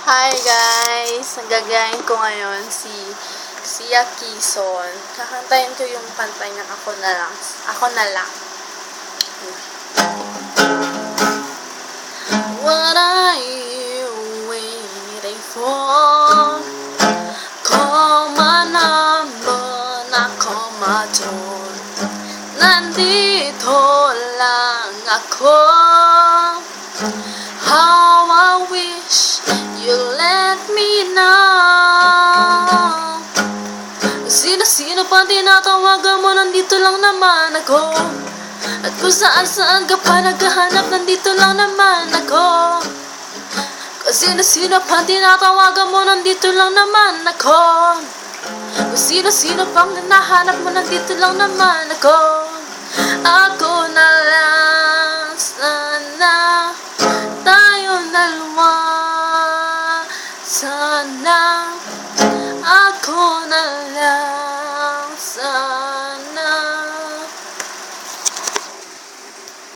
Hi guys! Ang gagayin ko ngayon si Sia Kison. Kakantayin ko yung kanta niya Ako Na Lang. Ako Na Lang. What are you waiting for? Call my number, knock on my door. Nandito lang ako. How I wish you let me know. Sino-sino pa tinatawagan mo, nandito lang naman ako. At kung saan-saan ka pa naghahanap, nandito lang naman ako. Kung sino-sino pa tinatawagan mo, nandito lang naman ako. Kung sino-sino pang hinahanap mo, nandito lang naman ako. Ako na lang, sana tayong dalawa. Sana ako na